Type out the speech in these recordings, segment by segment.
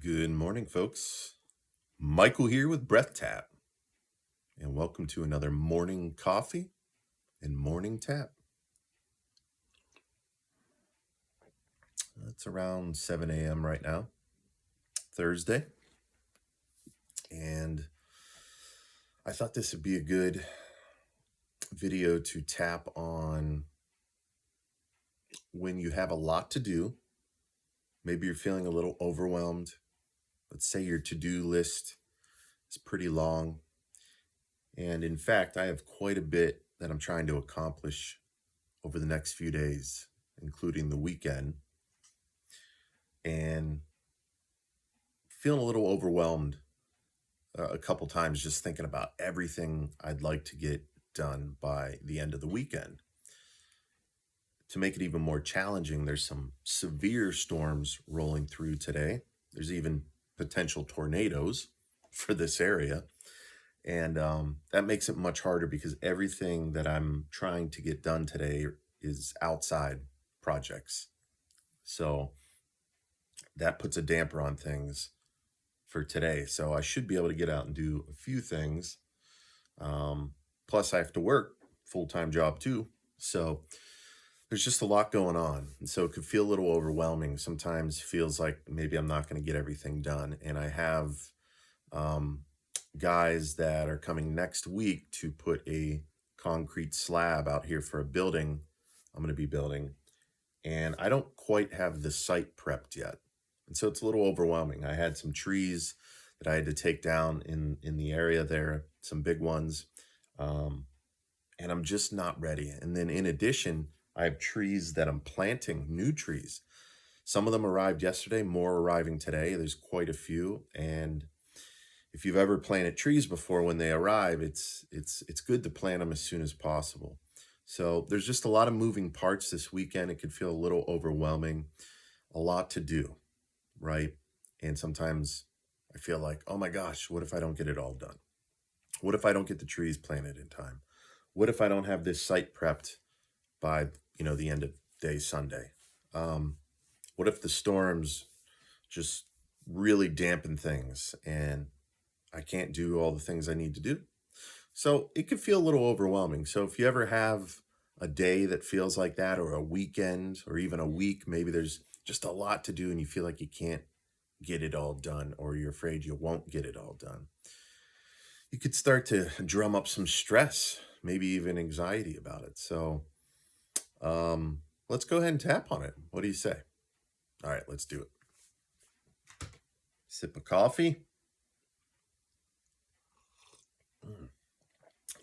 Good morning, folks. Michael here with Breath Tap, and welcome to another morning coffee and morning tap. It's around 7 a.m. right now, Thursday, and I thought this would be a good video to tap on when you have a lot to do. Maybe you're feeling a little overwhelmed. Let's say your to-do list is pretty long. And in fact, I have quite a bit that I'm trying to accomplish over the next few days, including the weekend. And feeling a little overwhelmed a couple times just thinking about everything I'd like to get done by the end of the weekend. To make it even more challenging, there's some severe storms rolling through today. There's even potential tornadoes for this area. And that makes it much harder because everything that I'm trying to get done today is outside projects. So that puts a damper on things for today. So I should be able to get out and do a few things. Plus I have to work, full-time job too. So there's just a lot going on. And so it could feel a little overwhelming. Sometimes feels like maybe I'm not going to get everything done. And I have guys that are coming next week to put a concrete slab out here for a building I'm going to be building. And I don't quite have the site prepped yet. And so it's a little overwhelming. I had some trees that I had to take down in the area there, some big ones. And I'm just not ready. And then in addition, I have trees that I'm planting, new trees. Some of them arrived yesterday, more arriving today. There's quite a few. And if you've ever planted trees before, when they arrive, it's good to plant them as soon as possible. So there's just a lot of moving parts this weekend. It could feel a little overwhelming, a lot to do, right? And sometimes I feel like, oh my gosh, what if I don't get it all done? What if I don't get the trees planted in time? What if I don't have this site prepped by, the end of day Sunday? What if the storms just really dampen things and I can't do all the things I need to do? So it could feel a little overwhelming. So if you ever have a day that feels like that, or a weekend, or even a week, maybe there's just a lot to do and you feel like you can't get it all done, or you're afraid you won't get it all done, you could start to drum up some stress, maybe even anxiety about it. So let's go ahead and tap on it. What do you say? All right, let's do it. Sip of coffee.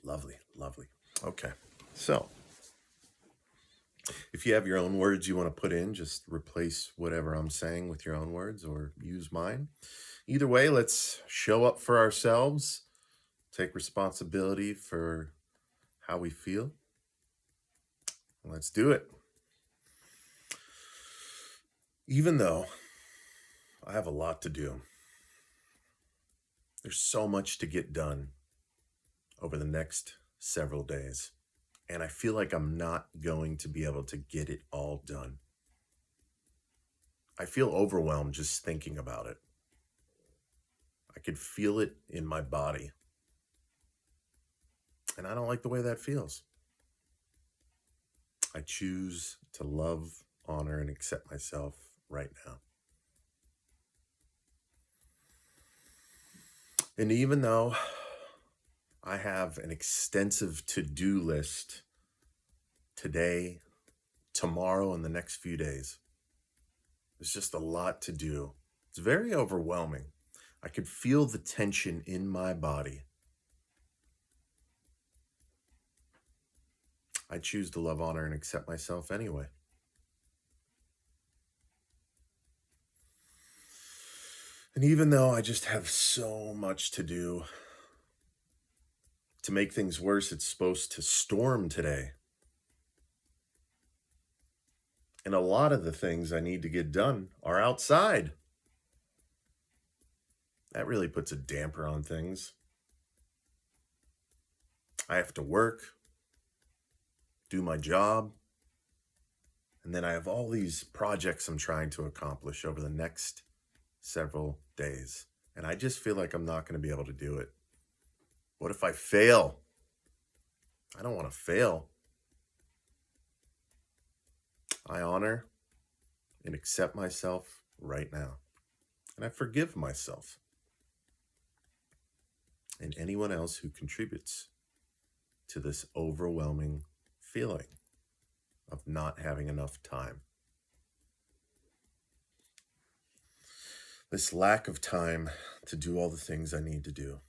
Lovely, lovely. Okay, so if you have your own words you want to put in, just replace whatever I'm saying with your own words or use mine. Either way, let's show up for ourselves, take responsibility for how we feel. Let's do it. Even though I have a lot to do, there's so much to get done over the next several days, and I feel like I'm not going to be able to get it all done. I feel overwhelmed just thinking about it. I could feel it in my body, and I don't like the way that feels. I choose to love, honor, and accept myself right now. And even though I have an extensive to-do list today, tomorrow, and the next few days, there's just a lot to do. It's very overwhelming. I could feel the tension in my body. I choose to love, honor, and accept myself anyway. And even though I just have so much to do, to make things worse, it's supposed to storm today. And a lot of the things I need to get done are outside. That really puts a damper on things. I have to work, do my job, and then I have all these projects I'm trying to accomplish over the next several days. And I just feel like I'm not going to be able to do it. What if I fail? I don't want to fail. I honor and accept myself right now. And I forgive myself and anyone else who contributes to this overwhelming feeling of not having enough time. This lack of time to do all the things I need to do.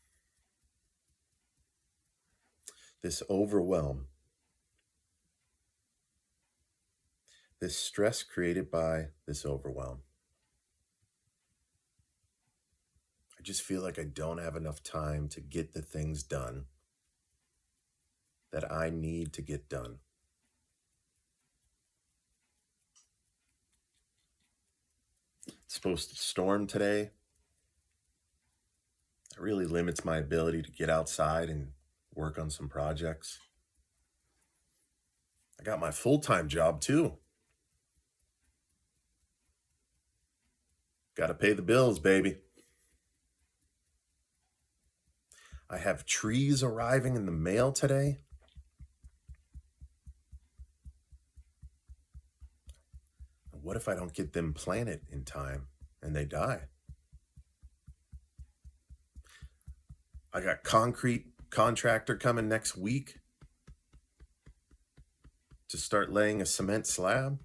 This overwhelm. This stress created by this overwhelm. I just feel like I don't have enough time to get the things done that I need to get done. It's supposed to storm today. It really limits my ability to get outside and work on some projects. I got my full-time job too. Got to pay the bills, baby. I have trees arriving in the mail today. What if I don't get them planted in time and they die? I got concrete contractor coming next week to start laying a cement slab.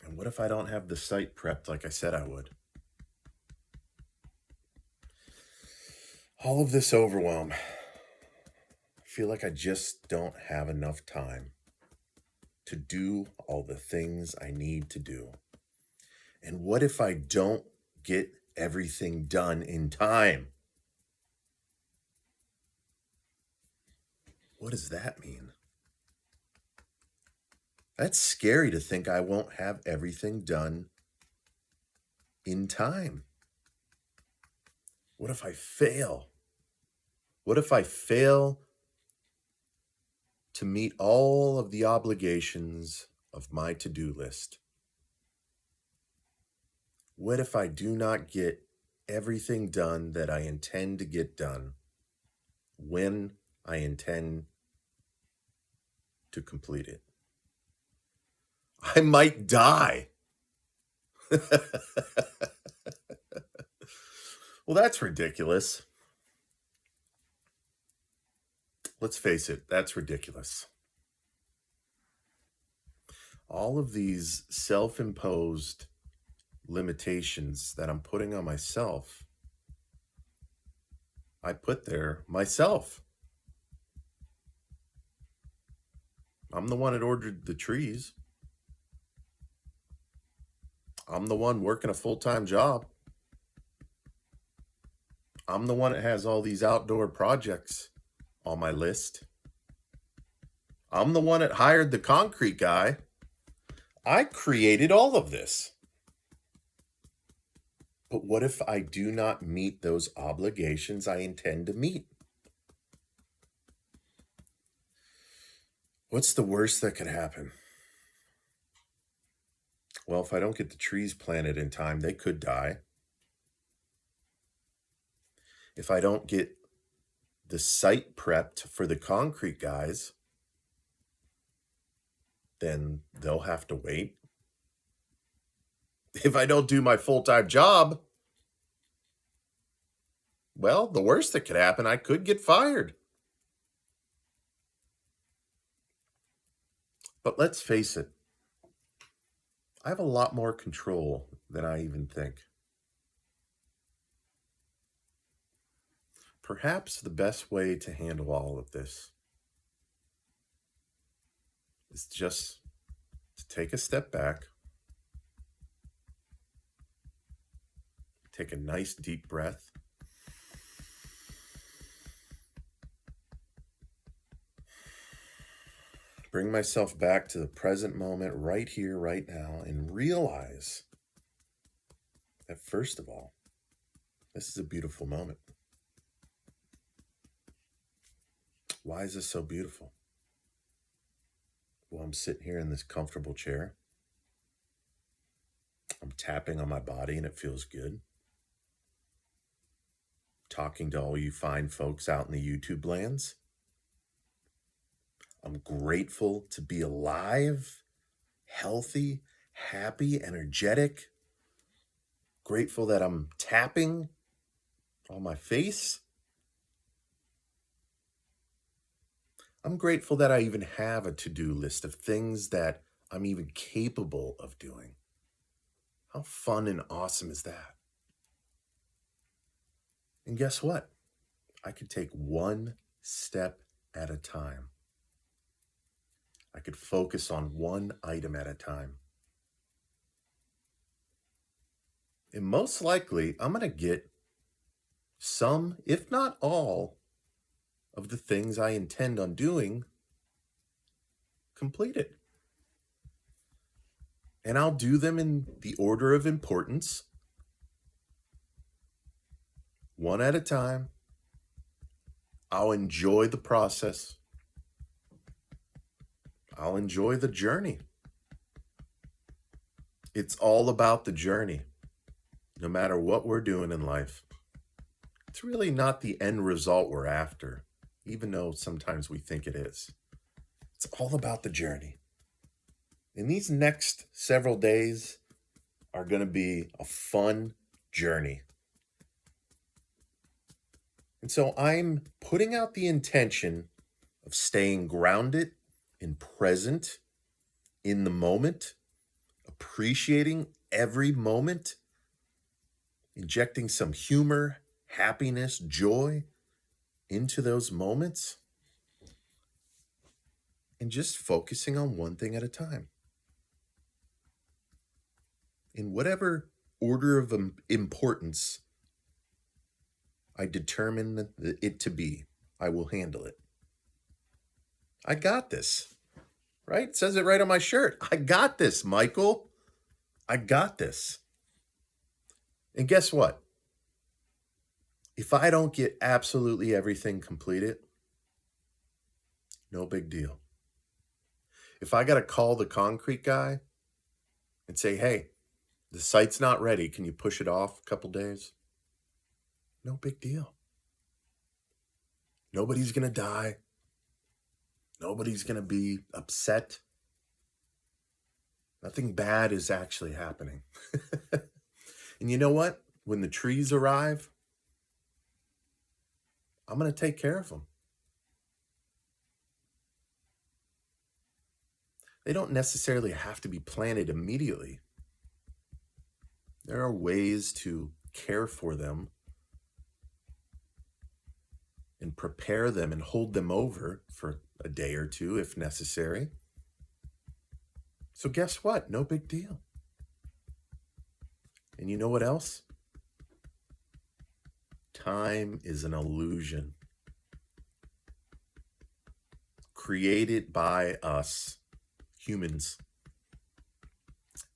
And what if I don't have the site prepped like I said I would? All of this overwhelm. I feel like I just don't have enough time to do all the things I need to do. And what if I don't get everything done in time? What does that mean? That's scary to think I won't have everything done in time. What if I fail? What if I fail to meet all of the obligations of my to-do list? What if I do not get everything done that I intend to get done when I intend to complete it? I might die. Well, that's ridiculous. Let's face it, that's ridiculous. All of these self-imposed limitations that I'm putting on myself, I put there myself. I'm the one that ordered the trees. I'm the one working a full-time job. I'm the one that has all these outdoor projects on my list. I'm the one that hired the concrete guy. I created all of this. But what if I do not meet those obligations I intend to meet? What's the worst that could happen? Well, if I don't get the trees planted in time, they could die. If I don't get the site prepped for the concrete guys, then they'll have to wait. If I don't do my full-time job, well, the worst that could happen, I could get fired. But let's face it, I have a lot more control than I even think. Perhaps the best way to handle all of this is just to take a step back, take a nice deep breath, bring myself back to the present moment right here, right now, and realize that first of all, this is a beautiful moment. Why is this so beautiful? Well, I'm sitting here in this comfortable chair. I'm tapping on my body and it feels good. Talking to all you fine folks out in the YouTube lands. I'm grateful to be alive, healthy, happy, energetic. Grateful that I'm tapping on my face. I'm grateful that I even have a to-do list of things that I'm even capable of doing. How fun and awesome is that? And guess what? I could take one step at a time. I could focus on one item at a time. And most likely, I'm going to get some, if not all, of the things I intend on doing completed. And I'll do them in the order of importance, one at a time. I'll enjoy the process. I'll enjoy the journey. It's all about the journey, no matter what we're doing in life. It's really not the end result we're after, even though sometimes we think it is. It's all about the journey. And these next several days are going to be a fun journey. And so I'm putting out the intention of staying grounded and present in the moment, appreciating every moment, injecting some humor, happiness, joy into those moments, and just focusing on one thing at a time. In whatever order of importance I determine it to be, I will handle it. I got this, right? It says it right on my shirt. I got this, Michael. I got this. And guess what? If I don't get absolutely everything completed, no big deal. If I got to call the concrete guy and say, hey, the site's not ready, can you push it off a couple days? No big deal. Nobody's going to die. Nobody's going to be upset. Nothing bad is actually happening. And you know what? When the trees arrive, I'm going to take care of them. They don't necessarily have to be planted immediately. There are ways to care for them and prepare them and hold them over for a day or two if necessary. So guess what? No big deal. And you know what else? Time is an illusion created by us humans,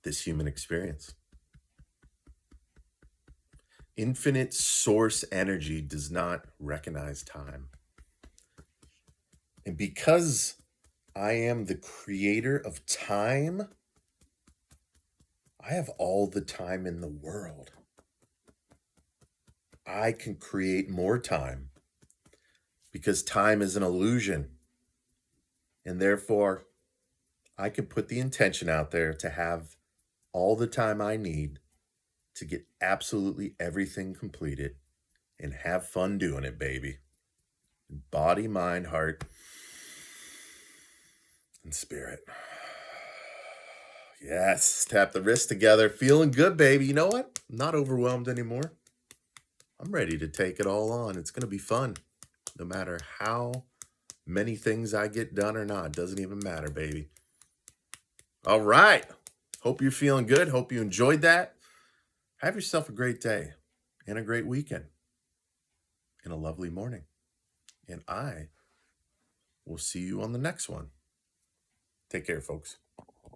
this human experience. Infinite source energy does not recognize time. And because I am the creator of time, I have all the time in the world. I can create more time because time is an illusion. And therefore, I can put the intention out there to have all the time I need to get absolutely everything completed and have fun doing it, baby. Body, mind, heart, and spirit. Yes, tap the wrists together. Feeling good, baby. You know what? I'm not overwhelmed anymore. I'm ready to take it all on. It's going to be fun. No matter how many things I get done or not. Doesn't even matter, baby. All right. Hope you're feeling good. Hope you enjoyed that. Have yourself a great day and a great weekend and a lovely morning. And I will see you on the next one. Take care, folks.